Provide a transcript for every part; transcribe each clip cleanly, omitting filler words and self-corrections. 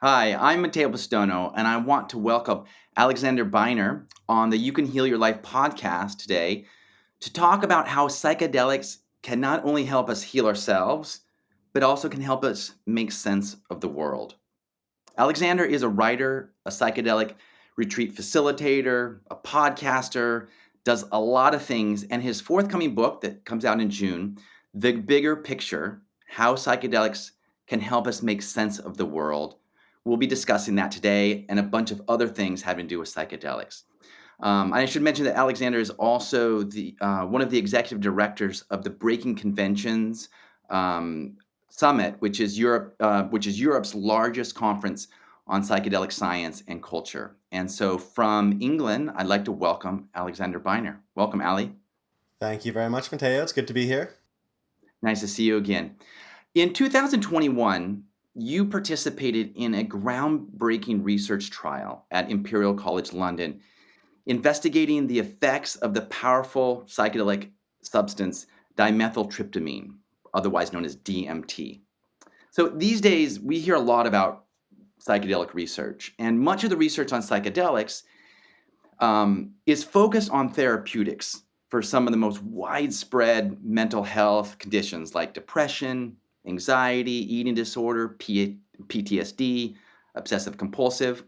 Hi, I'm Matteo Pistono, and I want to welcome Alexander Beiner on the You Can Heal Your Life podcast today to talk about how psychedelics can not only help us heal ourselves, but also can help us make sense of the world. Alexander is a writer, a psychedelic retreat facilitator, a podcaster, does a lot of things, and his forthcoming book that comes out in June, The Bigger Picture: How Psychedelics Can Help Us Make Sense of the World. We'll be discussing that today and a bunch of other things having to do with psychedelics. I should mention that Alexander is also the one of the executive directors of the Breaking Conventions um, Summit, which is Europe's largest conference on psychedelic science and culture. And so, from England, I'd like to welcome Alexander Beiner. Welcome, Ali. Thank you very much, Matteo. It's good to be here. Nice to see you again. In 2021, you participated in a groundbreaking research trial at Imperial College London investigating the effects of the powerful psychedelic substance dimethyltryptamine, otherwise known as DMT. So these days, we hear a lot about psychedelic research, and much of the research on psychedelics is focused on therapeutics for some of the most widespread mental health conditions like depression, anxiety, eating disorder, PTSD, obsessive compulsive.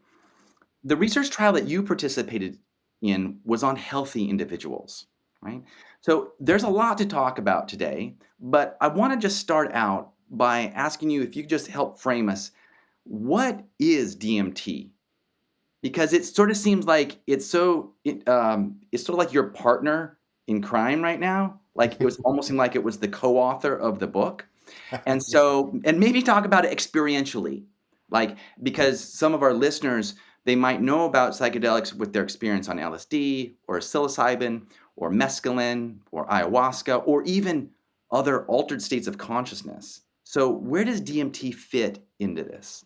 The research trial that you participated in was on healthy individuals, right? So there's a lot to talk about today, but I want to just start out by asking you if you could just help frame us. What is DMT? Because it sort of seems like it's sort of like your partner in crime right now. Like it was almost seemed like it was the co-author of the book. And Yeah. so, and maybe talk about it experientially, like because some of our listeners, they might know about psychedelics with their experience on LSD or psilocybin or mescaline or ayahuasca or even other altered states of consciousness. So, where does DMT fit into this?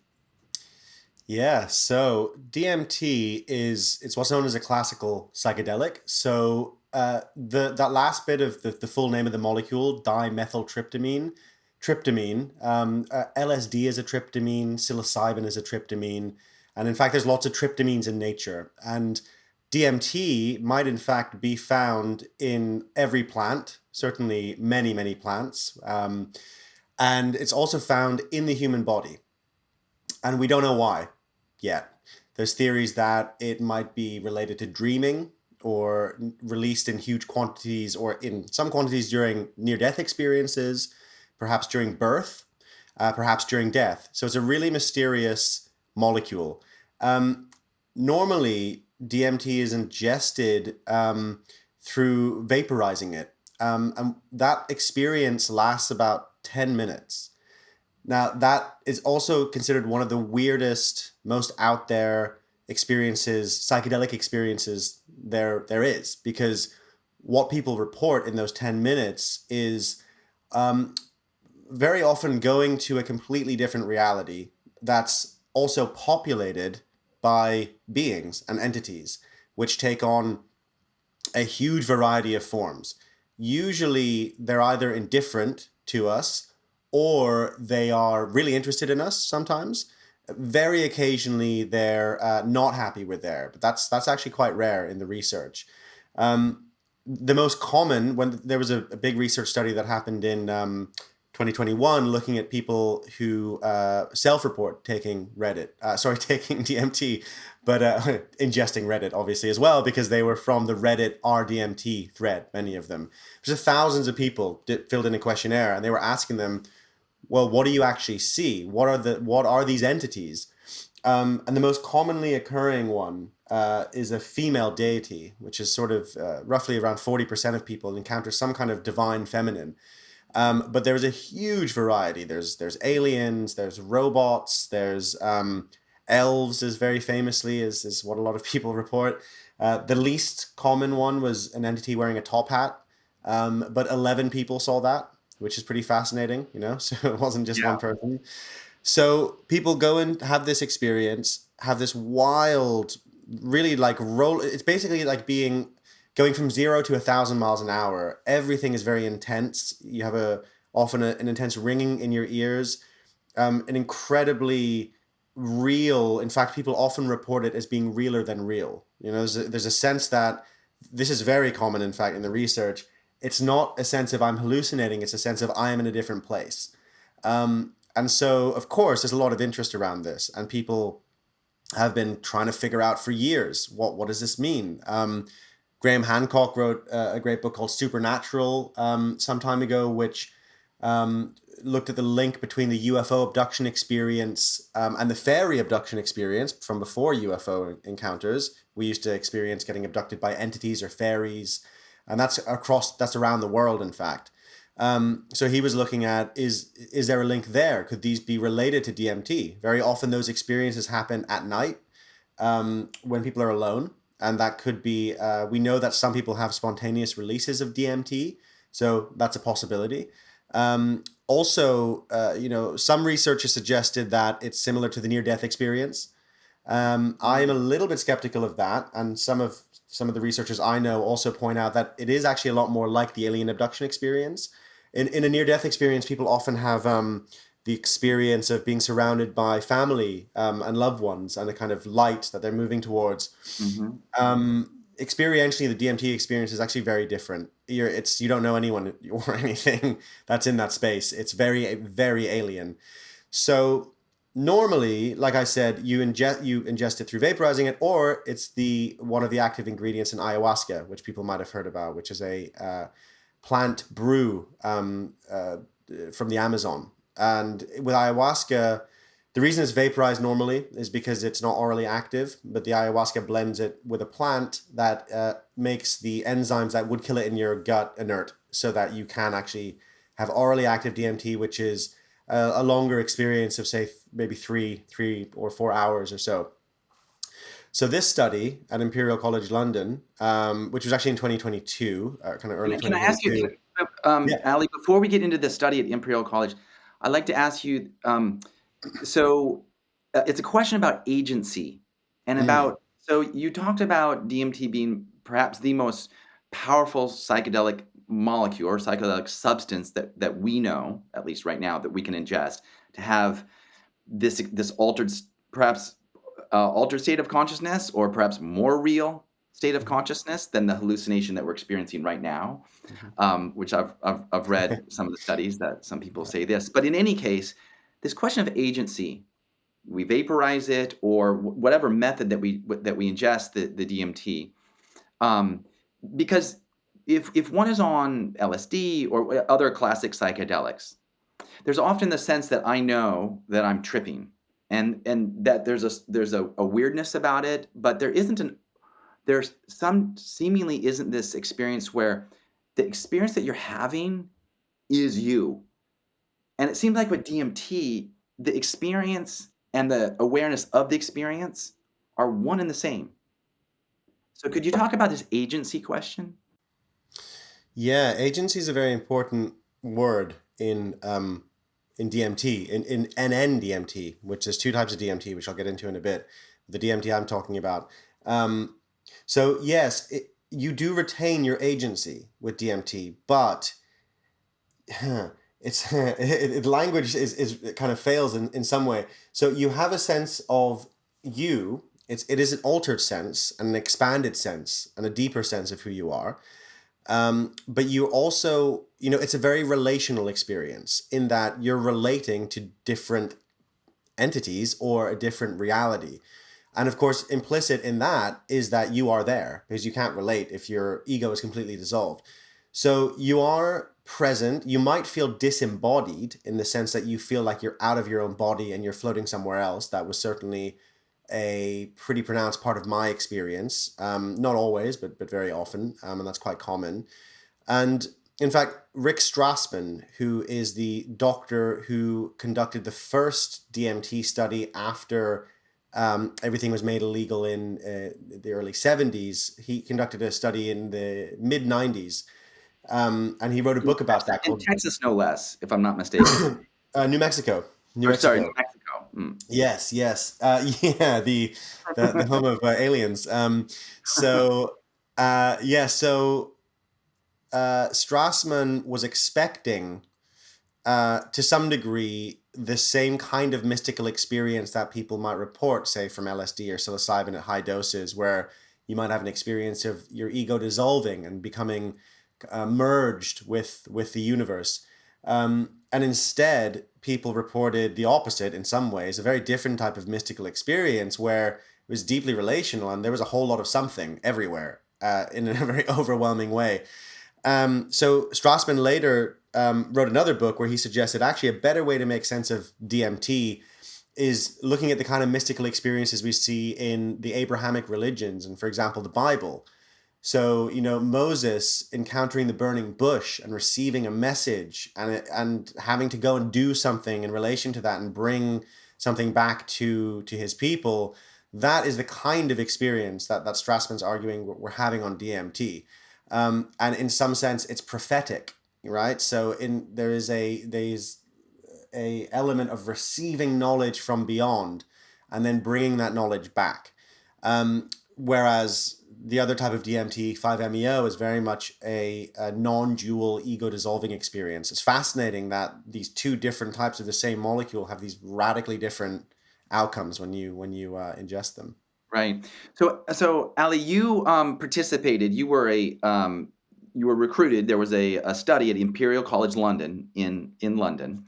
Yeah, so DMT is it's what's known as a classical psychedelic. So the that last bit of the full name of the molecule, tryptamine, LSD is a tryptamine, psilocybin is a tryptamine, and in fact, there's lots of tryptamines in nature. And DMT might in fact be found in every plant, certainly many plants, and it's also found in the human body. And we don't know why yet. There's theories that it might be related to dreaming or released in huge quantities or in some quantities during near death experiences, perhaps during birth, perhaps during death. So it's a really mysterious molecule. Um, Normally, DMT is ingested through vaporizing it. And that experience lasts about 10 minutes. Now, that is also considered one of the weirdest, most out there experiences, psychedelic experiences there is, because what people report in those 10 minutes is um, very often going to a completely different reality that's also populated by beings and entities, which take on a huge variety of forms. Usually, they're either indifferent to us or they are really interested in us sometimes. Very occasionally, they're not happy we're there, but that's actually quite rare in the research. Um, the most common, when there was a big research study that happened in 2021 looking at people who self-report taking taking DMT, but ingesting Reddit obviously as well because they were from the Reddit RDMT thread, many of them. There's thousands of people filled in a questionnaire and they were asking them, well, what do you actually see? What are these entities? And the most commonly occurring one is a female deity, which is sort of roughly around 40% of people encounter some kind of divine feminine. But there's a huge variety. There's aliens, there's robots, there's elves, is very famously is what a lot of people report. The least common one was an entity wearing a top hat, but 11 people saw that, which is pretty fascinating, you know. So it wasn't just one person. So people go and have this experience, have this wild, really like roll. It's basically like being going from 0 to 1,000 miles an hour. Everything is very intense. You have an intense ringing in your ears, an incredibly real. In fact, people often report it as being realer than real. There's a sense that this is very common, in fact, in the research. It's not a sense of I'm hallucinating, it's a sense of I am in a different place. And so, of course, there's a lot of interest around this, and people have been trying to figure out for years what does this mean. Graham Hancock wrote a great book called Supernatural some time ago, which looked at the link between the UFO abduction experience and the fairy abduction experience from before UFO encounters. We used to experience getting abducted by entities or fairies, and that's around the world, in fact. So he was looking at, is there a link there? Could these be related to DMT? Very often those experiences happen at night when people are alone. And that could be, we know that some people have spontaneous releases of DMT. So that's a possibility. Also, some research has suggested that it's similar to the near-death experience. I'm a little bit skeptical of that. And some of the researchers I know also point out that it is actually a lot more like the alien abduction experience. In a near-death experience, people often have the experience of being surrounded by family and loved ones and a kind of light that they're moving towards. Mm-hmm. Experientially, the DMT experience is actually very different. You don't know anyone or anything that's in that space. It's very, very alien. So normally, like I said, you ingest it through vaporizing it, or it's one of the active ingredients in ayahuasca, which people might have heard about, which is a plant brew from the Amazon. And with ayahuasca, the reason it's vaporized normally is because it's not orally active, but the ayahuasca blends it with a plant that makes the enzymes that would kill it in your gut inert, so that you can actually have orally active DMT, which is a longer experience of, say, maybe 3 or 4 hours or so. So this study at Imperial College London, which was actually in 2022, kind of early Can I ask 2022. you, Ali, before we get into the study at Imperial College, I'd like to ask you, so it's a question about agency and so you talked about DMT being perhaps the most powerful psychedelic molecule or psychedelic substance that we know, at least right now, that we can ingest to have this altered, perhaps altered state of consciousness, or perhaps more real state of consciousness than the hallucination that we're experiencing right now, which I've read some of the studies that some people say this. But in any case, this question of agency, we vaporize it or whatever method that we ingest the DMT, because if one is on LSD or other classic psychedelics, there's often the sense that I know that I'm tripping, and that there's a weirdness about it, but there's some seemingly isn't this experience where the experience that you're having is you. And it seems like with DMT, the experience and the awareness of the experience are one and the same. So could you talk about this agency question? Yeah, agency is a very important word in DMT, in NN-DMT, which there's two types of DMT, which I'll get into in a bit. The DMT I'm talking about. So yes, you do retain your agency with DMT, but language is kind of fails in some way. So you have a sense of you. It is an altered sense, an expanded sense, and a deeper sense of who you are. But you also, it's a very relational experience in that you're relating to different entities or a different reality. And of course, implicit in that is that you are there, because you can't relate if your ego is completely dissolved. So you are present. You might feel disembodied in the sense that you feel like you're out of your own body and you're floating somewhere else. That was certainly a pretty pronounced part of my experience. Not always, but very often, and that's quite common. And in fact, Rick Strassman, who is the doctor who conducted the first DMT study after everything was made illegal in the early 70s, he conducted a study in the mid 90s. And he wrote a book about that In called Texas, no less, if I'm not mistaken. New Mexico. New Or sorry, Mexico. New Mexico. Mm. Yes, yes. Yeah, the home of aliens. So Strassman was expecting, to some degree, the same kind of mystical experience that people might report, say from LSD or psilocybin at high doses, where you might have an experience of your ego dissolving and becoming merged with the universe. And instead, people reported the opposite in some ways, a very different type of mystical experience where it was deeply relational and there was a whole lot of something everywhere in a very overwhelming way. So Strassman later wrote another book where he suggested actually a better way to make sense of DMT is looking at the kind of mystical experiences we see in the Abrahamic religions and, for example, the Bible. So, Moses encountering the burning bush and receiving a message and having to go and do something in relation to that and bring something back to his people, that is the kind of experience that Strassman's arguing we're having on DMT. And in some sense, it's prophetic, right? So there's a element of receiving knowledge from beyond and then bringing that knowledge back. Whereas the other type of DMT, 5-MeO, is very much a non-dual ego-dissolving experience. It's fascinating that these two different types of the same molecule have these radically different outcomes when you ingest them. Right. So Ali, you participated. You were recruited. There was a study at Imperial College London in London.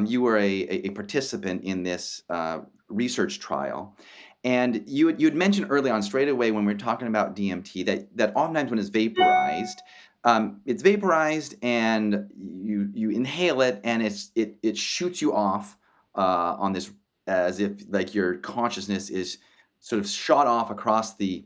You were a participant in this research trial, and you had mentioned early on, straight away, when we were talking about DMT, that oftentimes when it's vaporized and you inhale it, and it shoots you off on this, as if like your consciousness is sort of shot off across the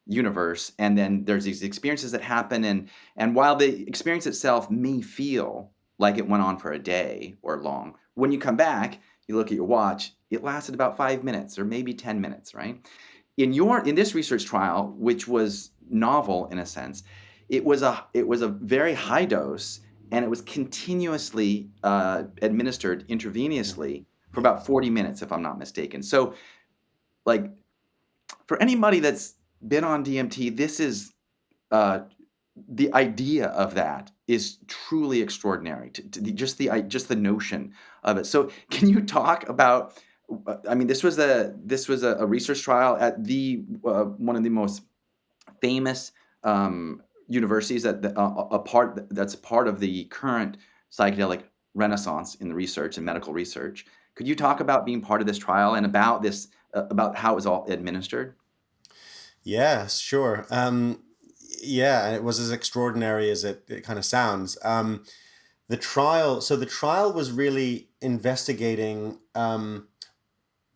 universe, and then there's these experiences that happen, and while the experience itself may feel like it went on for a day or long, when you come back, you look at your watch, it lasted about 5 minutes or maybe 10 minutes, right? In this research trial, which was novel in a sense, it was a very high dose, and it was continuously administered intravenously for about 40 minutes, if I'm not mistaken. So, like, for anybody that's been on DMT, this is the idea of that is truly extraordinary. Just the notion of it. So, can you talk about? I mean, this was a research trial at the one of the most famous universities that's part of the current psychedelic renaissance in the research and medical research. Could you talk about being part of this trial and about this about how it was all administered? Yeah, sure. Yeah, and it was as extraordinary as it kind of sounds. The trial was really investigating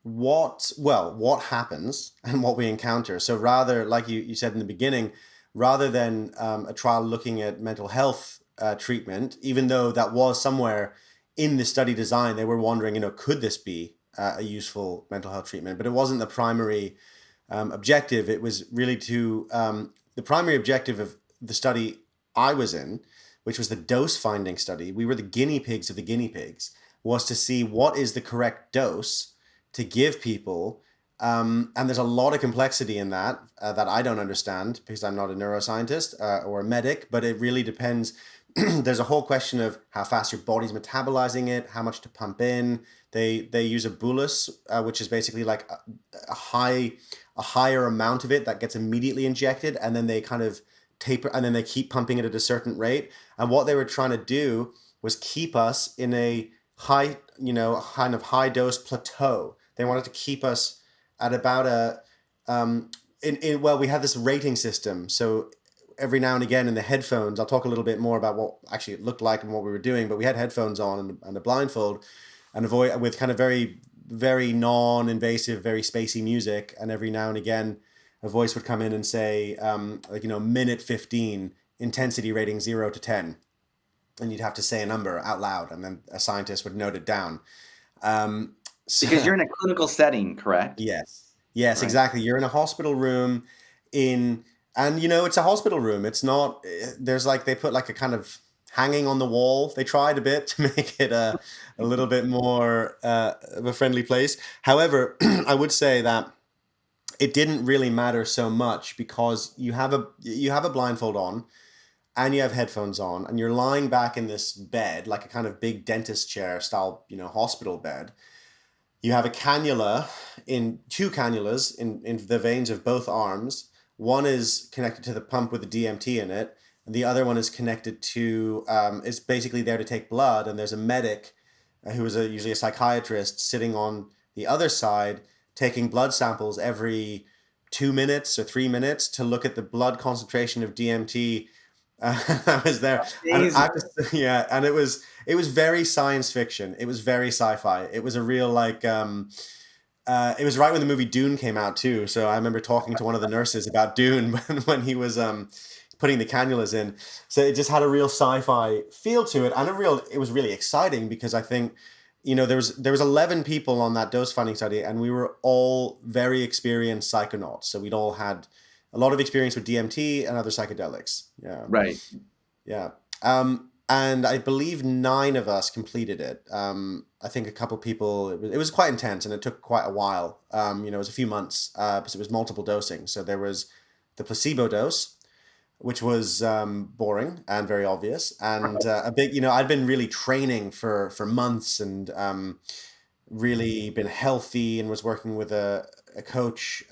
what happens and what we encounter. So rather, like you said in the beginning, rather than a trial looking at mental health treatment, even though that was somewhere in the study design, they were wondering, could this be a useful mental health treatment? But it wasn't the primary objective. It was really the primary objective of the study I was in, which was the dose finding study. We were the guinea pigs of the guinea pigs, was to see what is the correct dose to give people. And there's a lot of complexity in that that I don't understand because I'm not a neuroscientist or a medic, but it really depends. There's a whole question of how fast your body's metabolizing it, how much to pump in. They use a bolus, which is basically like a higher amount of it that gets immediately injected, and then they kind of taper, and then they keep pumping it at a certain rate. And what they were trying to do was keep us in a high, kind of high dose plateau. They wanted to keep us at about well, we had this rating system. So every now and again in the headphones, I'll talk a little bit more about what actually it looked like and what we were doing, but we had headphones on and a blindfold and with kind of very, very non-invasive, very spacey music. And every now and again, a voice would come in and say, minute 15, intensity rating 0 to 10. And you'd have to say a number out loud, and then a scientist would note it down. Because you're in a clinical setting, correct? Yes, Right. exactly. You're in a hospital room and it's a hospital room. It's not, there's like, they put like a kind of hanging on the wall. They tried a bit to make it a little bit more of a friendly place. However, I would say that it didn't really matter so much because you have a blindfold on, and you have headphones on, and you're lying back in this bed, like a kind of big dentist chair style, hospital bed. You have a cannula, in two cannulas in the veins of both arms. One is connected to the pump with the DMT in it, and the other one is connected to, is basically there to take blood. And there's a medic who is usually a psychiatrist sitting on the other side, taking blood samples every 2 minutes or 3 minutes to look at the blood concentration of DMT. I was there, and Amazing. yeah, and it was very science fiction. It was very sci-fi. It was a real like it was right when the movie Dune came out too. So I remember talking to one of the nurses about Dune when he was putting the cannulas in. So it just had a real sci-fi feel to it, and it was really exciting because I think there was 11 people on that dose finding study, and we were all very experienced psychonauts. So we'd all had a lot of experience with DMT and other psychedelics. Yeah. Right. Yeah. And I believe 9 of us completed it. I think a couple people, it was quite intense, and it took quite a while. It was a few months, because it was multiple dosing. So there was the placebo dose, which was boring and very obvious. And a big, I'd been really training for months, and really been healthy, and was working with a coach,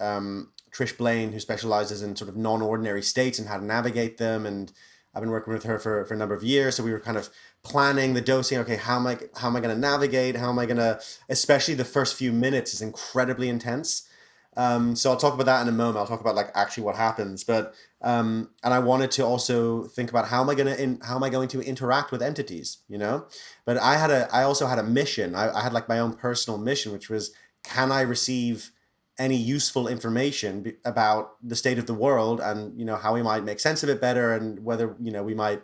Trish Blaine, who specializes in sort of non-ordinary states and how to navigate them. And I've been working with her for a number of years. So we were kind of planning the dosing. Okay, how am I going to navigate? How am I going to, especially the first few minutes is incredibly intense. So I'll talk about that in a moment. I'll talk about like actually what happens. But and I wanted to also think about how am I going to interact with entities, But I also had a mission. I had like my own personal mission, which was, can I receive any useful information about the state of the world, and how we might make sense of it better, and whether we might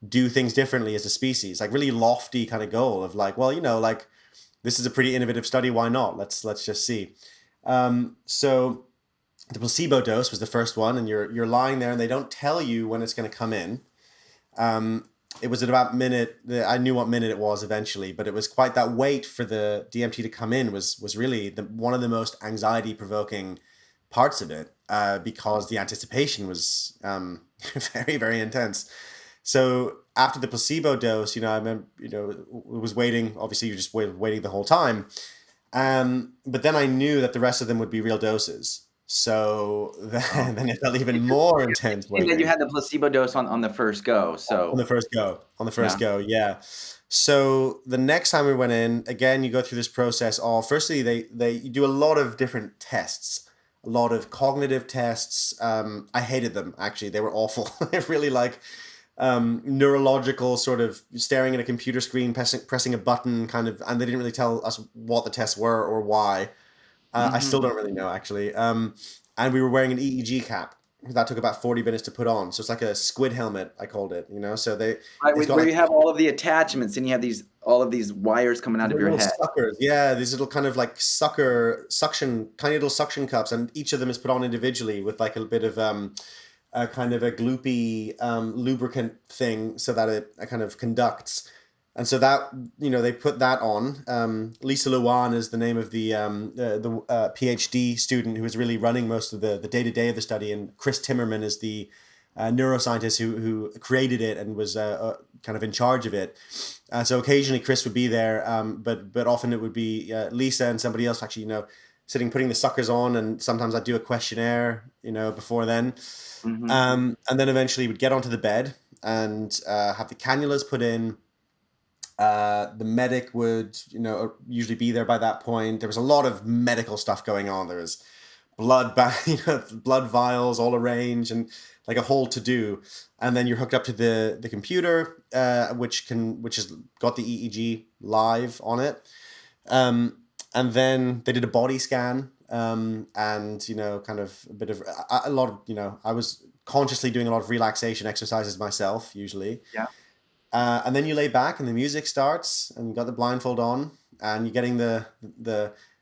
do things differently as a species. Like really lofty kind of goal of like, well, like this is a pretty innovative study, why not? Let's just see. So the placebo dose was the first one, and you're lying there, and they don't tell you when it's going to come in. It was at about minute. I knew what minute it was eventually, but it was quite that wait for the DMT to come in was really one of the most anxiety provoking parts of it, because the anticipation was very, very intense. So after the placebo dose, I remember, was waiting. Obviously, you're just waiting the whole time. But then I knew that the rest of them would be real doses. So then it felt even more intense And then you waiting. had the placebo dose on the first go. So On the first go, yeah. So the next time we went in, again, you go through this process of, firstly, you do a lot of different tests, a lot of cognitive tests. I hated them, actually. They were awful. They're really like neurological, sort of staring at a computer screen, pressing a button kind of, and they didn't really tell us what the tests were or why. I still don't really know, actually. And we were wearing an EEG cap. That took about 40 minutes to put on. So it's like a squid helmet, I called it, So right, it's got where like you have all of the attachments, and you have all of these wires coming out of your little head. suckers. Yeah, these little kind of like tiny little suction cups, and each of them is put on individually with like a bit of a kind of a gloopy lubricant thing, so that it kind of conducts. And so that, they put that on. Lisa Luan is the name of the PhD student who is really running most of the day-to-day of the study. And Chris Timmerman is the neuroscientist who created it and was kind of in charge of it. So occasionally Chris would be there, but often it would be Lisa and somebody else actually, sitting, putting the suckers on. And sometimes I'd do a questionnaire, before then. And then eventually we'd get onto the bed and have the cannulas put in. The medic would, usually be there by that point. There was a lot of medical stuff going on. There was blood vials all arranged, and like a whole to do. And then you're hooked up to the computer, which has got the EEG live on it. And then they did a body scan, and kind of a lot of I was consciously doing a lot of relaxation exercises myself, usually. Yeah. And then you lay back and the music starts, and you got the blindfold on, and you're getting the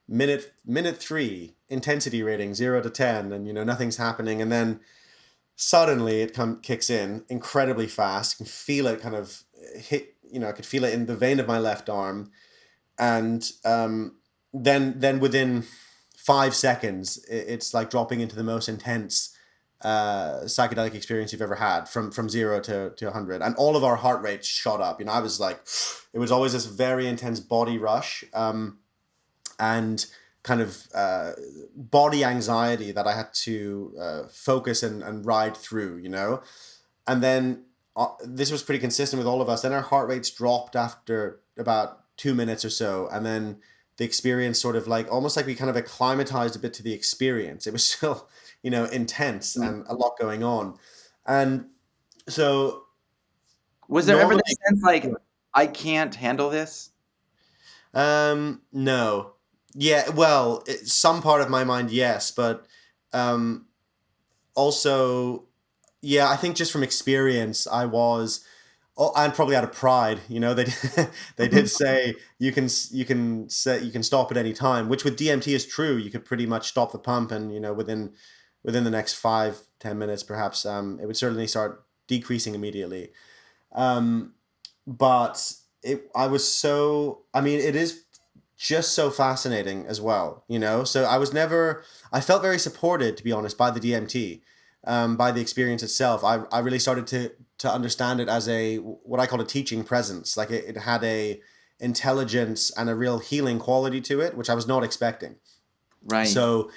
minute 3 intensity rating, 0 to 10, and nothing's happening. And then suddenly it kicks in incredibly fast. You can feel it kind of hit, I could feel it in the vein of my left arm. And then within 5 seconds, it's like dropping into the most intense psychedelic experience you've ever had, from 0 to 100, and all of our heart rates shot up. I was like, it was always this very intense body rush, and kind of body anxiety that I had to focus and ride through, and then this was pretty consistent with all of us. Then our heart rates dropped after about 2 minutes or so, and then the experience sort of like almost like we kind of acclimatized a bit to the experience. It was still, intense and a lot going on, and so Was there ever normally, the sense like, I can't handle this? no, yeah, well, some part of my mind, yes, but um, also, yeah, I think just from experience, I was. Oh, and probably out of pride, they they did say you can stop at any time, which with DMT is true. You could pretty much stop the pump, and within the next 5-10 minutes, perhaps, it would certainly start decreasing immediately. Um, but it is just so fascinating as well, So I felt very supported, to be honest, by the DMT, by the experience itself. I really started to understand it as what I call a teaching presence. Like it had a intelligence and a real healing quality to it, which I was not expecting. Right. So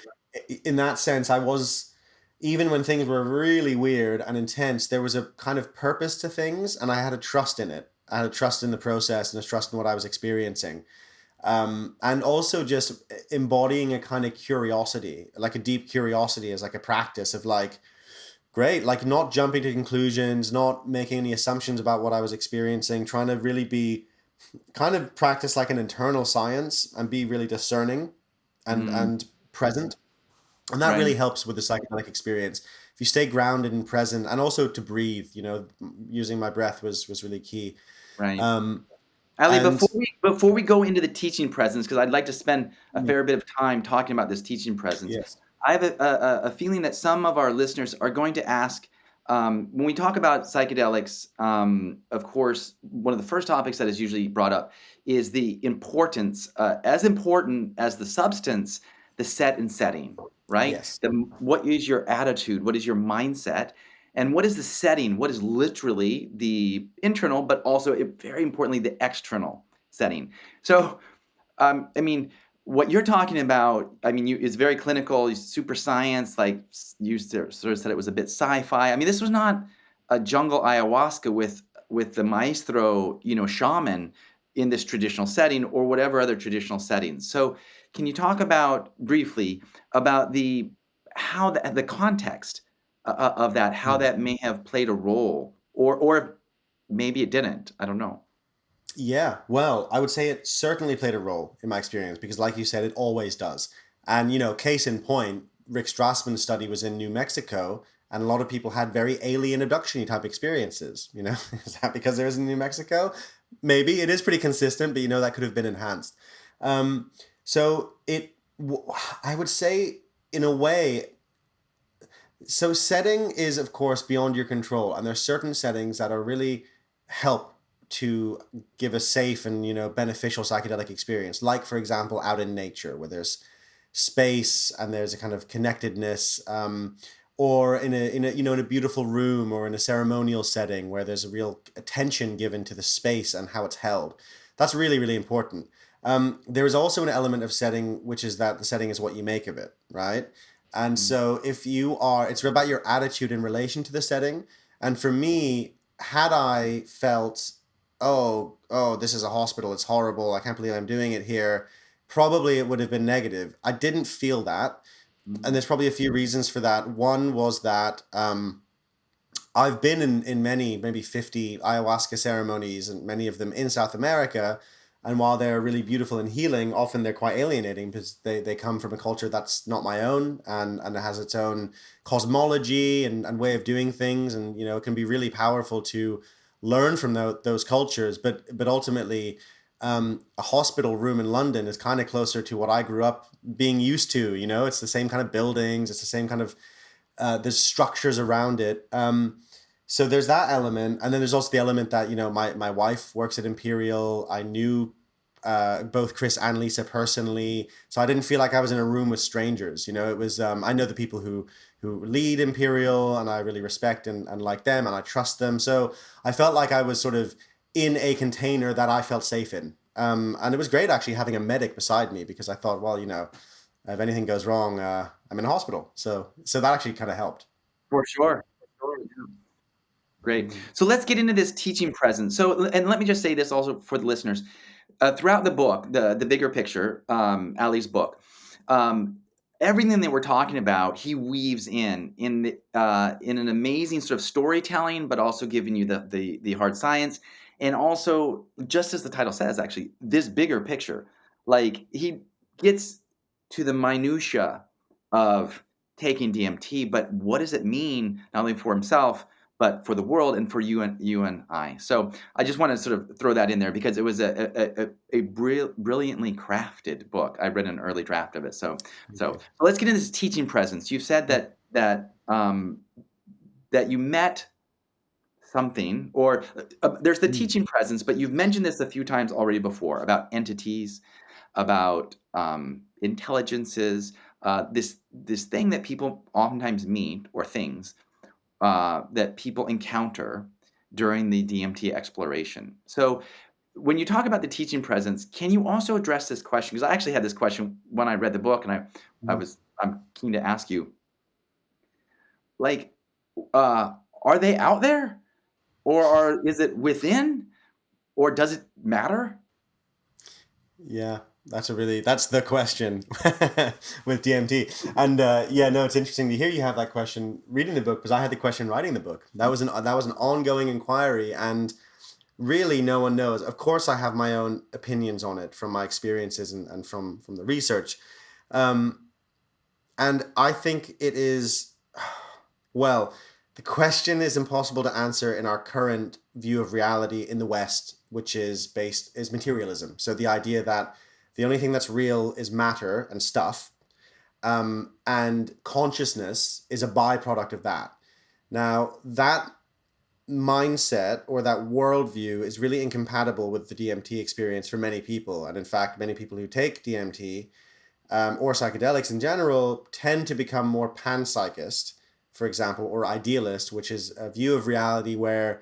in that sense, I was, even when things were really weird and intense, there was a kind of purpose to things, and I had a trust in it. I had a trust in the process and a trust in what I was experiencing. And also just embodying a kind of curiosity, like a deep curiosity, as like a practice of like, great, like not jumping to conclusions, not making any assumptions about what I was experiencing, trying to really be kind of practice like an internal science and be really discerning Mm, and present. And that really right. helps with the psychedelic experience. If you stay grounded and present, and also to breathe, using my breath was really key. Right. Um, Ali, and before we go into the teaching presence, because I'd like to spend a fair bit of time talking about this teaching presence, yes, I have a feeling that some of our listeners are going to ask, when we talk about psychedelics, of course, one of the first topics that is usually brought up is the importance, as important as the substance, the set and setting, right? yes, What is your attitude? What is your mindset? And what is the setting? What is literally the internal, but also very importantly, the external setting? So, I mean, what you're talking about, I mean, it's very clinical, super science, like you sort of said it was a bit sci-fi. I mean, this was not a jungle ayahuasca with the maestro, shaman in this traditional setting or whatever other traditional settings. So, can you talk about briefly about the context of that, how Mm. that may have played a role, or maybe it didn't. I don't know. Yeah. Well, I would say it certainly played a role in my experience because, like you said, it always does. And case in point, Rick Strassman's study was in New Mexico, and a lot of people had very alien abduction type experiences. Is that because it was in New Mexico? Maybe it is pretty consistent, but that could have been enhanced. Um, so I would say, in a way, so setting is of course beyond your control, and there's certain settings that are really help to give a safe and beneficial psychedelic experience, like for example out in nature where there's space and there's a kind of connectedness, or in a beautiful room or in a ceremonial setting where there's a real attention given to the space and how it's held. That's really, really important. There is also an element of setting, which is that the setting is what you make of it, right? And Mm. so it's about your attitude in relation to the setting. And for me, had I felt, oh, this is a hospital, it's horrible, I can't believe I'm doing it here, probably it would have been negative. I didn't feel that. And Mm. there's probably a few reasons for that. One was that I've been in many, maybe 50 ayahuasca ceremonies, and many of them in South America. And while they're really beautiful and healing, often they're quite alienating because they come from a culture that's not my own, and it has its own cosmology and way of doing things. And, it can be really powerful to learn from those cultures. But ultimately, a hospital room in London is kind of closer to what I grew up being used to. It's the same kind of buildings, it's the same kind of there's structures around it. So there's that element, and then there's also the element that my wife works at Imperial. I knew both Chris and Lisa personally. So I didn't feel like I was in a room with strangers. You know, it was, I know the people who lead Imperial, and I really respect and like them, and I trust them. So I felt like I was sort of in a container that I felt safe in. And it was great actually having a medic beside me, because I thought, well, you know, if anything goes wrong, I'm in a hospital. So that actually kind of helped. For sure. For sure. Yeah. Great. Mhm. So let's get into this teaching presence. So, and let me just say this also for the listeners. Throughout the book, the bigger picture, Ali's book, um, everything that we're talking about, he weaves in an amazing sort of storytelling, but also giving you the hard science, and also, just as the title says, actually, this bigger picture. Like, he gets to the minutia of taking DMT, but what does it mean not only for himself but for the world and for you and I. So I just want to sort of throw that in there because it was a brilliantly crafted book. I read an early draft of it. Thank So you. let's get into this teaching presence. You've said that you met something, or there's the Mm. teaching presence, but you've mentioned this a few times already before about entities, about intelligences, this thing that people oftentimes meet, or things that people encounter during the DMT exploration. So, when you talk about the teaching presence, can you also address this question? Because I actually had this question when I read the book, and Mhm. I'm keen to ask you, like, uh, are they out there, or is it within, or does it matter? Yeah, that's the question with DMT. And yeah, no, it's interesting to hear you have that question reading the book, because I had the question writing the book. That was an ongoing inquiry, and really no one knows. Of course, I have my own opinions on it from my experiences and from the research. Um, and I think it is, well, the question is impossible to answer in our current view of reality in the West, which is materialism. So the idea that the only thing that's real is matter and stuff, and consciousness is a byproduct of that. Now, that mindset or that worldview is really incompatible with the DMT experience for many people. And in fact, many people who take DMT, or psychedelics in general, tend to become more panpsychist, for example, or idealist, which is a view of reality where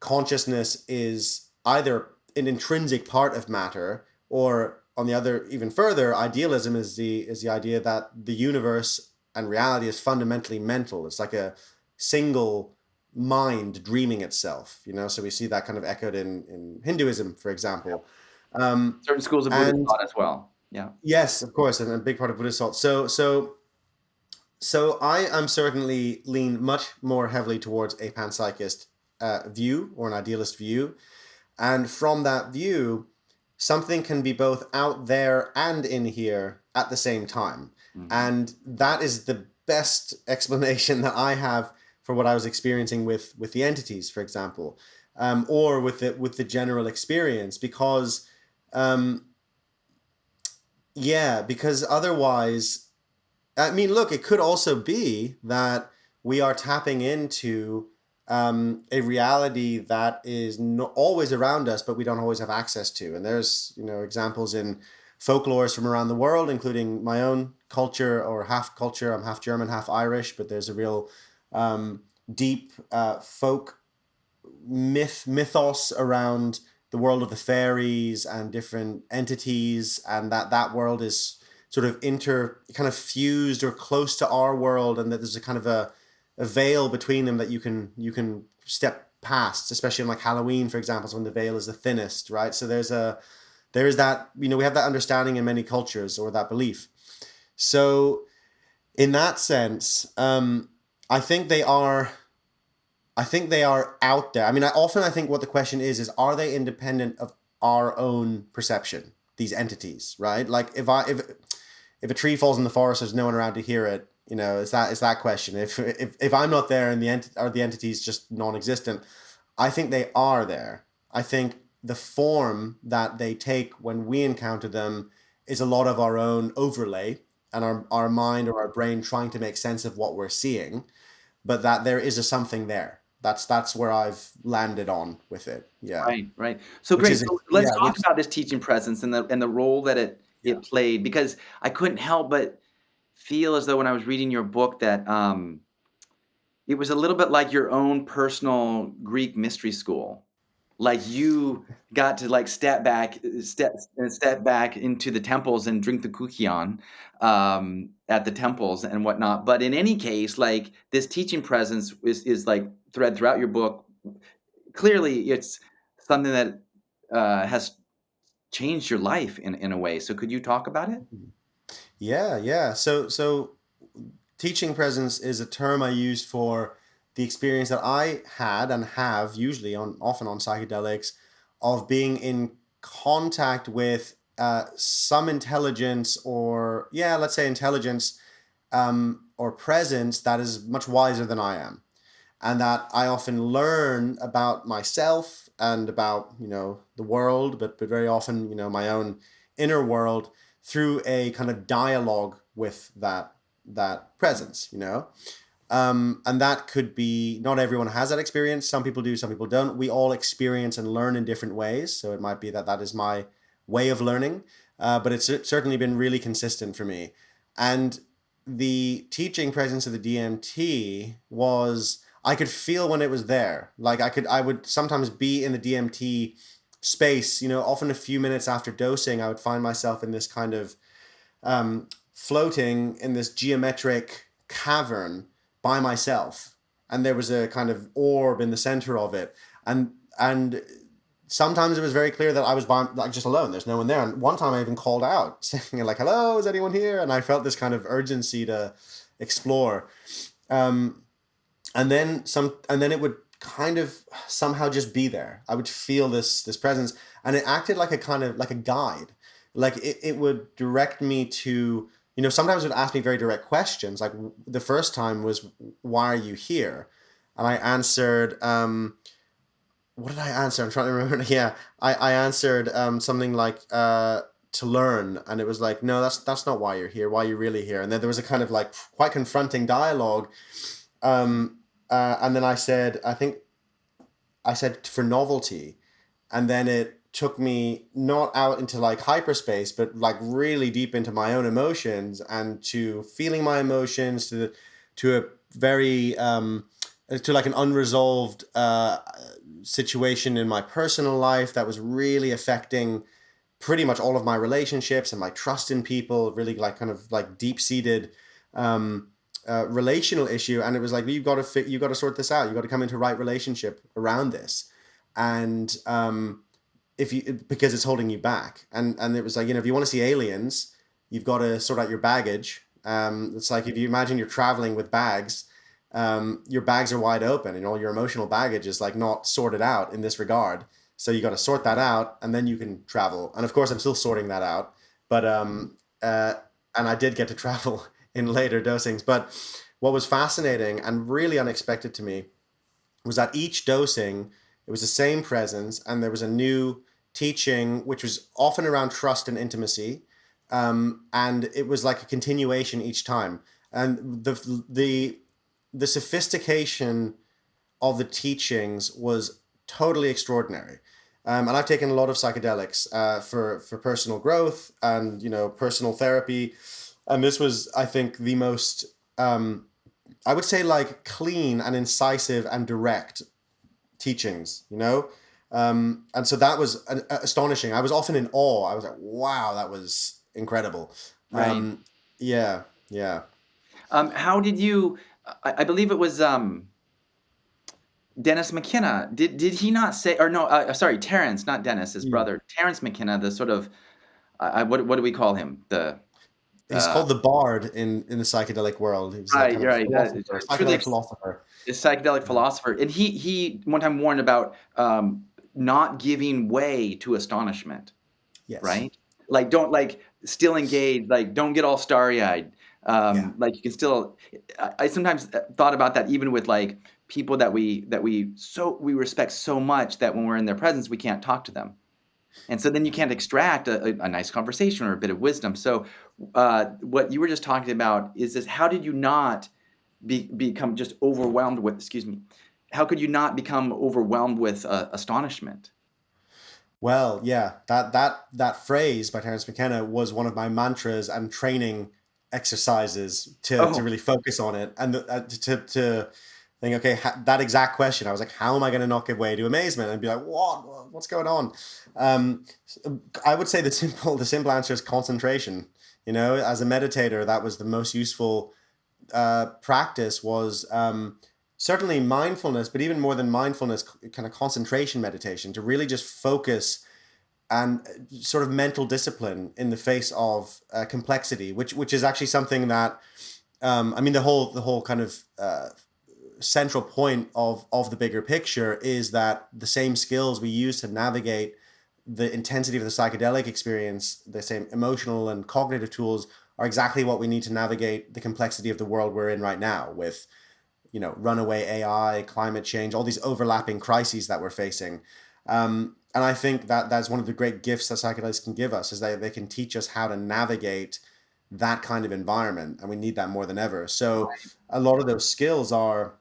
consciousness is either an intrinsic part of matter, or on the other, even further, idealism is the idea that the universe and reality is fundamentally mental. It's like a single mind dreaming itself, you know. So we see that kind of echoed in Hinduism, for example. Certain schools of Buddhist And thought as well. Yeah. yes, of course, and a big part of Buddhist thought. So I am certainly lean much more heavily towards a panpsychist view, or an idealist view. And from that view, something can be both out there and in here at the same time. Hmm. And that is the best explanation that I have for what I was experiencing with the entities, for example, or with the general experience, because um, yeah, because otherwise, I mean, look, it could also be that we are tapping into a reality that is always around us, but we don't always have access to. And there's, examples in folklores from around the world, including my own culture, or half culture. I'm half German, half Irish, but there's a real deep folk mythos around the world of the fairies and different entities, and that world is sort of kind of fused or close to our world, and that there's a kind of a veil between them that you can step past, especially in like Halloween, for example, is when the veil is the thinnest, right? So there's that, we have that understanding in many cultures, or that belief. So in that sense, I think they are I think they are out there. I mean, I think what the question is are they independent of our own perception? These entities, right? Like if a tree falls in the forest, there's no one around to hear it. It's that question. If I'm not there, and the entities just non-existent, I think they are there. I think the form that they take when we encounter them is a lot of our own overlay, and our mind or our brain trying to make sense of what we're seeing, but that there is a something there. That's where I've landed on with it. Yeah, Right, right. So which great. is So let's yeah, talk which about this teaching presence and the role that yeah. it played, because I couldn't help but feel as though when I was reading your book that it was a little bit like your own personal Greek mystery school. Like you got to like step back into the temples and drink the kuchion at the temples and whatnot. But in any case, like this teaching presence is like thread throughout your book. Clearly, it's something that has changed your life in a way. So could you talk about it? Yeah, yeah. So teaching presence is a term I use for the experience that I had and have usually on often on psychedelics of being in contact with some intelligence, or yeah, let's say intelligence, or presence that is much wiser than I am, and that I often learn about myself and about the world, but very often my own inner world through a kind of dialogue with that presence. And that could be, not everyone has that experience. Some people do, some people don't. We all experience and learn in different ways. So it might be that that is my way of learning, but it's certainly been really consistent for me. And the teaching presence of the DMT was, I could feel when it was there. Like I would sometimes be in the DMT space, often a few minutes after dosing, I would find myself in this kind of floating in this geometric cavern by myself, and there was a kind of orb in the center of it, and sometimes it was very clear that I was like just alone. There's no one there. And one time I even called out, saying like, "Hello, is anyone here?" And I felt this kind of urgency to explore. Um, and then it would kind of somehow just be there. I would feel this presence, and it acted like a kind of like a guide. Like it would direct me to, sometimes it would ask me very direct questions. Like the first time was, "Why are you here?" And I answered, what did I answer? I'm trying to remember. Yeah, I answered something like to learn, and it was like, "No, that's not why you're here. Why are you really here?" And then there was a kind of like quite confronting dialogue. And then I think I said for novelty, and then it took me not out into like hyperspace, but like really deep into my own emotions and to feeling my emotions, to a very to like an unresolved situation in my personal life that was really affecting pretty much all of my relationships and my trust in people, really like kind of like deep seated relational issue. And it was like, you got to sort this out. You got to come into right relationship around this. And if you, because it's holding you back. And it was like, if you want to see aliens, you've got to sort out your baggage. It's like, if you imagine you're traveling with bags, your bags are wide open and all your emotional baggage is like not sorted out in this regard. So you got to sort that out, and then you can travel. And of course, I'm still sorting that out. But uh, and I did get to travel in later dosings. But what was fascinating and really unexpected to me was that each dosing, it was the same presence, and there was a new teaching, which was often around trust and intimacy, and it was like a continuation each time. And the sophistication of the teachings was totally extraordinary. And I've taken a lot of psychedelics for personal growth and personal therapy, and this was, I think, the most I would say like clean and incisive and direct teachings. And so that was astonishing. I was often in awe. I was like, wow, that was incredible. Right. Yeah, yeah. How did you? I believe it was Dennis McKenna. Did he not say? Or no, sorry, Terrence, not Dennis, his Mm. brother, Terrence McKenna. The sort of what do we call him? The He's called the Bard in the psychedelic world. He was a right, kind of right. philosopher, Truly, psychedelic philosopher. a psychedelic philosopher, and he one time warned about not giving way to astonishment. Yes. Right? Like, don't like still engage, like don't get all starry eyed. Yeah. Like you can still. I sometimes thought about that even with like people that we respect so much that when we're in their presence we can't talk to them, and so then you can't extract a nice conversation or a bit of wisdom. So what you were just talking about is this: how did you not become just overwhelmed with? Excuse me. how could you not become overwhelmed with astonishment? Well, yeah, that phrase by Terence McKenna was one of my mantras and training exercises to Oh, really focus on it, and to think, okay, that exact question. I was like, how am I going to not give way to amazement and be like, what's going on? Um, I would say the simple answer is concentration. As a meditator, that was the most useful practice was certainly mindfulness, but even more than mindfulness, kind of concentration meditation to really just focus and sort of mental discipline in the face of complexity, which is actually something that I mean the whole kind of central point of the bigger picture is that the same skills we use to navigate the intensity of the psychedelic experience, the same emotional and cognitive tools are exactly what we need to navigate the complexity of the world we're in right now with, runaway AI, climate change, all these overlapping crises that we're facing. And I think that that's one of the great gifts that psychedelics can give us is that they can teach us how to navigate that kind of environment. And we need that more than ever. So a lot of those skills are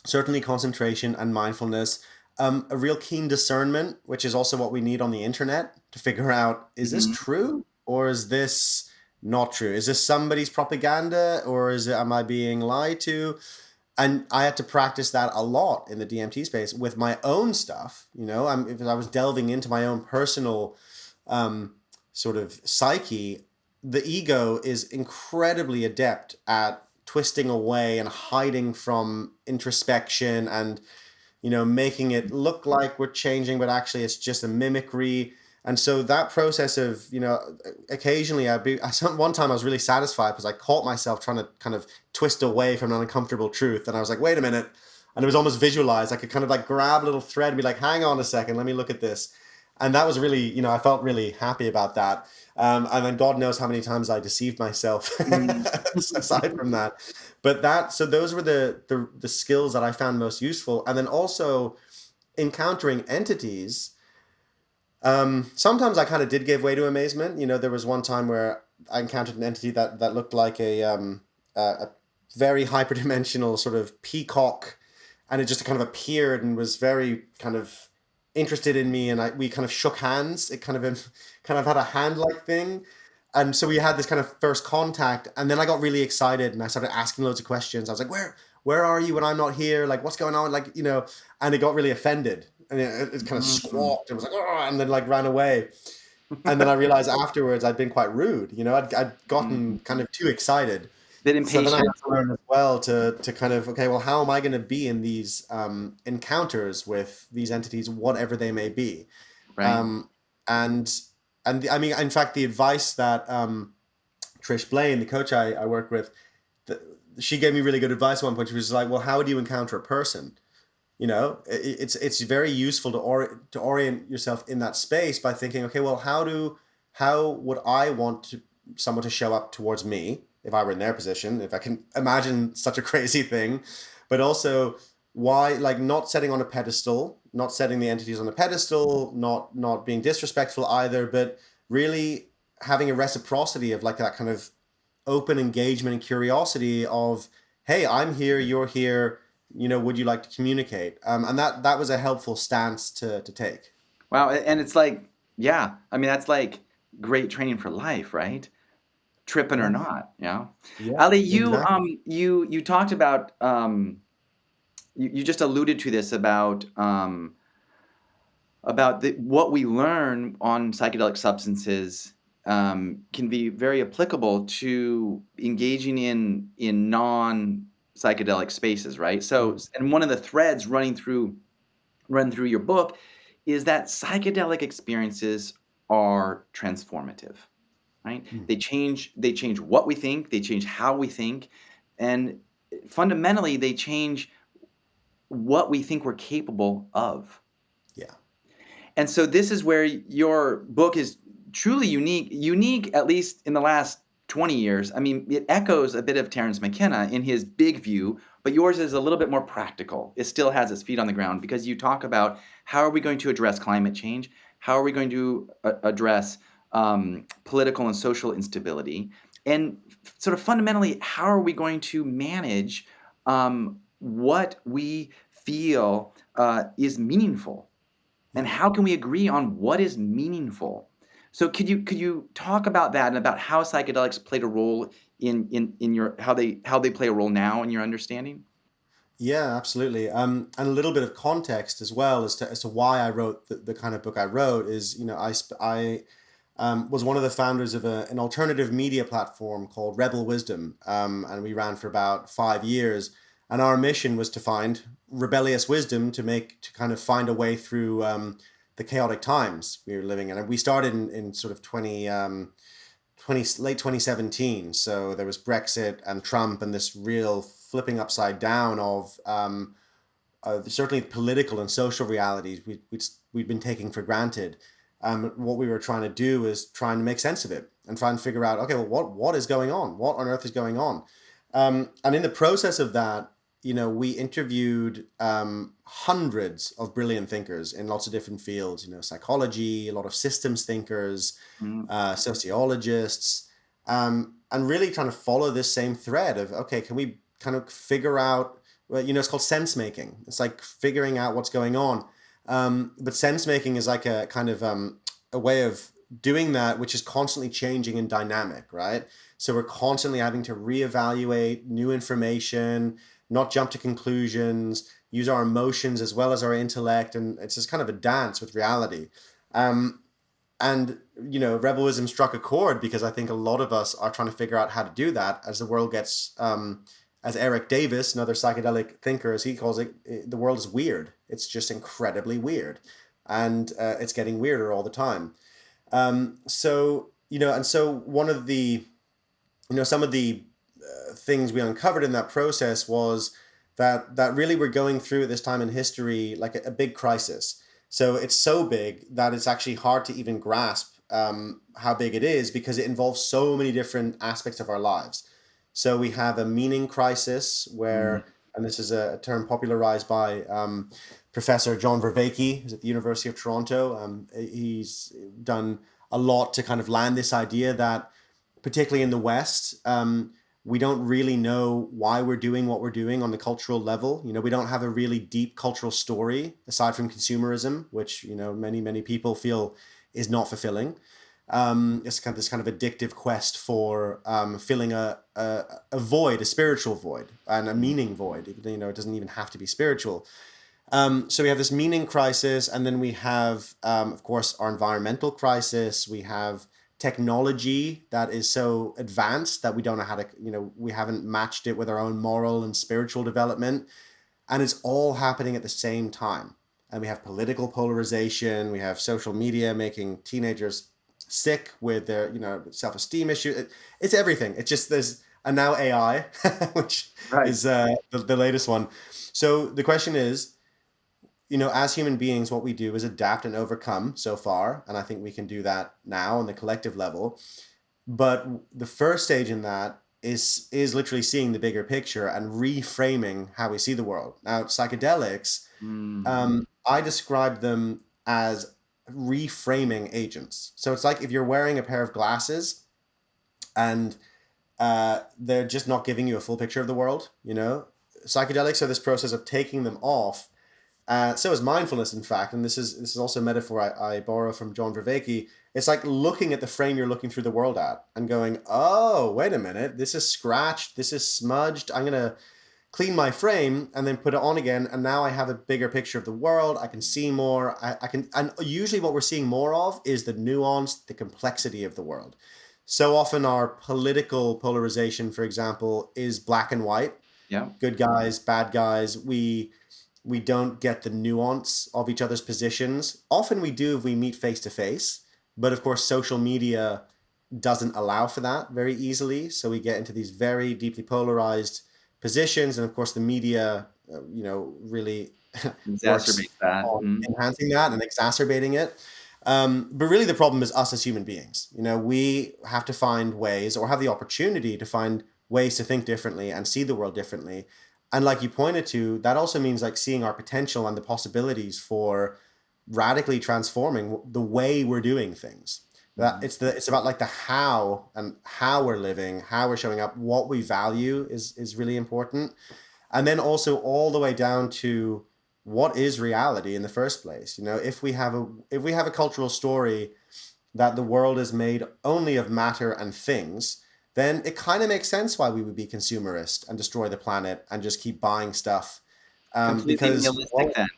certainly concentration and mindfulness, a real keen discernment, which is also what we need on the internet to figure out, is this mhm. true or is this not true? Is this somebody's propaganda or am I being lied to? And I had to practice that a lot in the DMT space with my own stuff. If I was delving into my own personal um, sort of psyche, the ego is incredibly adept at twisting away and hiding from introspection and making it look like we're changing, but actually it's just a mimicry. And so that process of, occasionally one time I was really satisfied because I caught myself trying to kind of twist away from an uncomfortable truth. And I was like, wait a minute. And it was almost visualized. I could kind of like grab a little thread and be like, hang on a second, let me look at this. And that was really, I felt really happy about that. And then God knows how many times I deceived myself Mm. aside from that. So those were the skills that I found most useful. And then also encountering entities. Sometimes I kind of did give way to amazement. There was one time where I encountered an entity that looked like a very hyperdimensional sort of peacock, and it just kind of appeared and was very kind of interested in me, and we kind of shook hands. It kind of had a hand like thing, and so we had this kind of first contact, and then I got really excited and I started asking loads of questions. I was like, where are you when I'm not here? Like, what's going on? Like, and it got really offended, and it kind of Mm. squawked and was like, oh, and then like ran away. And then I realized afterwards I'd been quite rude. I'd gotten kind Mhm. of too excited. Bit So then I had impatient, to learn as well to kind of, okay, well, how am I going to be in these encounters with these entities, whatever they may be? right? Um, and I mean, in fact, the advice that Trish Blaine, the coach I work with, th she gave me really good advice at one point. She was like, well, how do you encounter a person? It's very useful to orient yourself in that space by thinking, okay, well, how would I want someone to show up towards me if I were in their position, if I can imagine such a crazy thing, but also why, like, not setting on a pedestal, not setting the entities on a pedestal, not being disrespectful either, but really having a reciprocity of like that kind of open engagement and curiosity of, hey, I'm here, you're here, would you like to communicate? And that was a helpful stance to take. Wow, and it's like, yeah, I mean that's like great training for life, right? Tripping or Yeah, not, yeah. yeah, Ali, you exactly. you talked about you just alluded to this about what we learn on psychedelic substances can be very applicable to engaging in non psychedelic spaces, right? So, Mm, and one of the threads run through your book is that psychedelic experiences are transformative, right? mm, They change what we think, they change how we think, and fundamentally they change what we think we're capable of. yeah. And so this is where your book is truly unique at least in the last 20 years. I mean, it echoes a bit of Terence McKenna in his big view, but yours is a little bit more practical. It still has its feet on the ground because you talk about how are we going to address climate change? How are we going to address political and social instability? And sort of fundamentally, how are we going to manage what we feel is meaningful? And Yeah. how can we agree on what is meaningful? So could you talk about that and about how psychedelics played a role in your how they play a role now in your understanding? Yeah, absolutely. And a little bit of context as well as to why I wrote the kind of book I wrote is, I was one of the founders of an alternative media platform called Rebel Wisdom, and we ran for about 5 years. And our mission was to find rebellious wisdom to kind of find a way through the chaotic times we were living in. And we started in sort of 20 late 2017. So there was Brexit and Trump and this real flipping upside down of certainly political and social realities we'd been taking for granted. What we were trying to do is trying to make sense of it and try and figure out, okay, well, what is going on? What on earth is going on? And in the process of that, we interviewed hundreds of brilliant thinkers in lots of different fields, psychology, a lot of systems thinkers, Mm, sociologists, and really trying to follow this same thread of, okay, can we kind of figure out, well, it's called sense making. It's like figuring out what's going on. But sense making is like a kind of a way of doing that, which is constantly changing and dynamic, right? So we're constantly having to reevaluate new information, not jump to conclusions, use our emotions as well as our intellect. And it's just kind of a dance with reality. Um, and rebellism struck a chord because I think a lot of us are trying to figure out how to do that as the world gets, as Eric Davis, another psychedelic thinker, as he calls it, the world is weird. It's just incredibly weird, and it's getting weirder all the time. So one of the, some of the things we uncovered in that process was that really we're going through at this time in history like a big crisis. So it's so big that it's actually hard to even grasp how big it is because it involves so many different aspects of our lives. So we have a meaning crisis mm, where, and this is a term popularized by Professor John Vervaeke, who's at the University of Toronto. He's done a lot to kind of land this idea that, particularly in the West, we don't really know why we're doing what we're doing on the cultural level. We don't have a really deep cultural story aside from consumerism, which many people feel is not fulfilling. It's kind of this kind of addictive quest for filling a void, a spiritual void, and a mm. meaning void. It doesn't even have to be spiritual. So we have this meaning crisis, and then we have, of course, our environmental crisis. We have technology that is so advanced that we don't know how to, we haven't matched it with our own moral and spiritual development. And it's all happening at the same time. And we have political polarization. We have social media making teenagers sick with their, self-esteem issue. It's everything. It's just and now AI, which Right. is the latest one. So the question is, as human beings, what we do is adapt and overcome so far. And I think we can do that now on the collective level. But the first stage in that is literally seeing the bigger picture and reframing how we see the world. Now, psychedelics, Mm, I describe them as reframing agents. So it's like if you're wearing a pair of glasses and they're just not giving you a full picture of the world. Psychedelics are this process of taking them off. So is mindfulness, in fact, and this is also a metaphor I borrow from John Vervaeke. It's like looking at the frame you're looking through the world at and going, oh, wait a minute, this is scratched, this is smudged. I'm gonna clean my frame and then put it on again, and now I have a bigger picture of the world. I can see more. I can, and usually what we're seeing more of is the nuance, the complexity of the world. So often our political polarization, for example, is black and white, yeah. good guys, bad guys. We don't get the nuance of each other's positions. Often we do if we meet face to face, but of course social media doesn't allow for that very easily. So we get into these very deeply polarized positions, and of course the media, really works Exacerbate that. on Mm, enhancing that and exacerbating it. But really, the problem is us as human beings. We have to find ways, or have the opportunity to find ways to think differently and see the world differently. And like you pointed to, that also means like seeing our potential and the possibilities for radically transforming the way we're doing things. That mhm. it's about like the how, and how we're living, how we're showing up, what we value is really important. And then also all the way down to what is reality in the first place? You know, if we have a cultural story that the world is made only of matter and things, then it kind of makes sense why we would be consumerist and destroy the planet and just keep buying stuff. Completely Because, nihilistic well, then.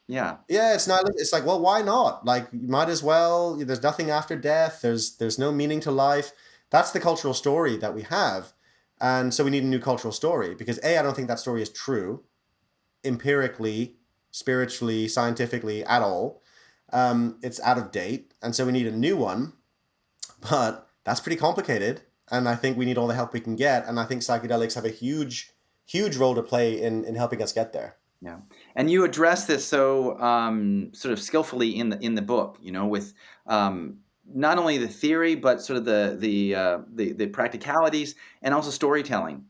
Yeah. yeah, it's not. It's like, well, why not? Like, you might as well. There's nothing after death. There's no meaning to life. That's the cultural story that we have, and so we need a new cultural story because I don't think that story is true empirically, spiritually, scientifically at all. It's out of date, and so we need a new one. But that's pretty complicated, and I think we need all the help we can get. And I think psychedelics have a huge role to play in helping us get there. Yeah, and you address this so sort of skillfully in the book, with not only the theory but sort of the practicalities and also storytelling,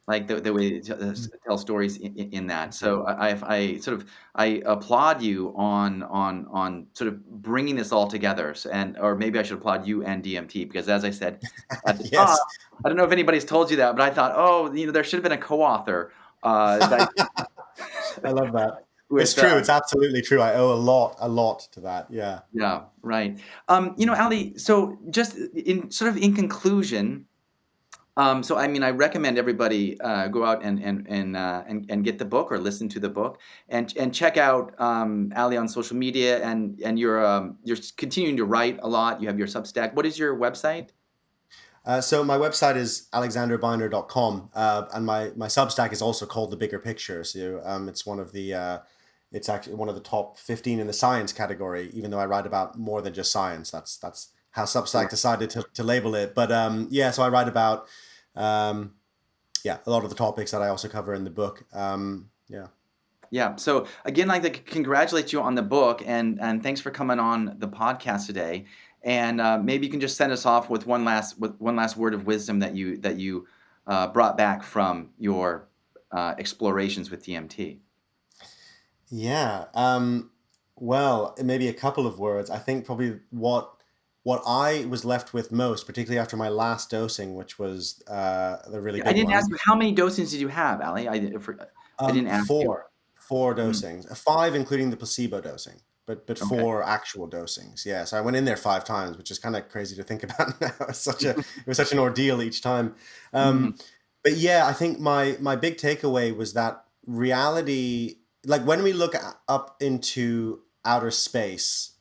like the way to tell stories in that. So I applaud you on sort of bringing this all together, or maybe I should applaud you and DMT because, as I said at the top, Yes. I don't know if anybody's told you that, but I thought, oh, there should have been a co-author. That I love that. It's with true. It's absolutely true. I owe a lot to that. Yeah. Yeah, right. Ali, so just in conclusion, so I mean, I recommend everybody go out and get the book or listen to the book and check out Ali on social media, and you're continuing to write a lot. You have your Substack. What is your website? So my website is alexanderbeiner.com, and my Substack is also called The Bigger Picture. So it's actually one of the top 15 in the science category, even though I write about more than just science. That's how Substack decided to label it. But yeah, so I write about a lot of the topics that I also cover in the book. Yeah. Yeah. So again, I'd like to congratulate you on the book, and thanks for coming on the podcast today. And maybe you can just send us off with one last word of wisdom that you brought back from your explorations with DMT. Yeah. Well, maybe a couple of words. I think probably what I was left with most, particularly after my last dosing, which was the really I big didn't one. ask you how many dosings did you have, Ali. I didn't ask you. Four Mm, dosings, five including the placebo dosing, but okay. four actual dosings. Yeah, so I went in there five times, which is kind of crazy to think about now. It was such an ordeal each time. Mhm. But yeah, I think my big takeaway was that reality, like when we look up into outer space,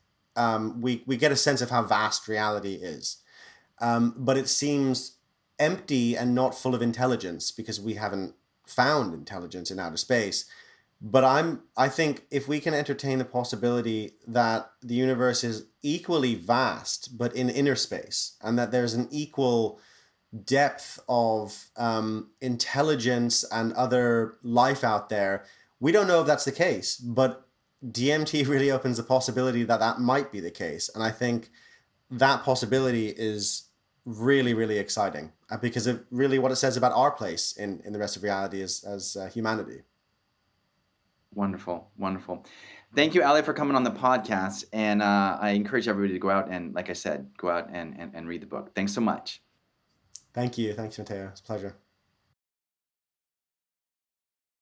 we get a sense of how vast reality is. But it seems empty and not full of intelligence because we haven't found intelligence in outer space. But I think if we can entertain the possibility that the universe is equally vast, but in inner space, and that there's an equal depth of intelligence and other life out there, we don't know if that's the case, but DMT really opens the possibility that that might be the case. And I think that possibility is really, really exciting because of really what it says about our place in the rest of reality as humanity. Wonderful, wonderful. Thank you, Ali, for coming on the podcast. And I encourage everybody to go out and, like I said, go out and read the book. Thanks so much. Thank you. Thanks, Matteo. It's a pleasure.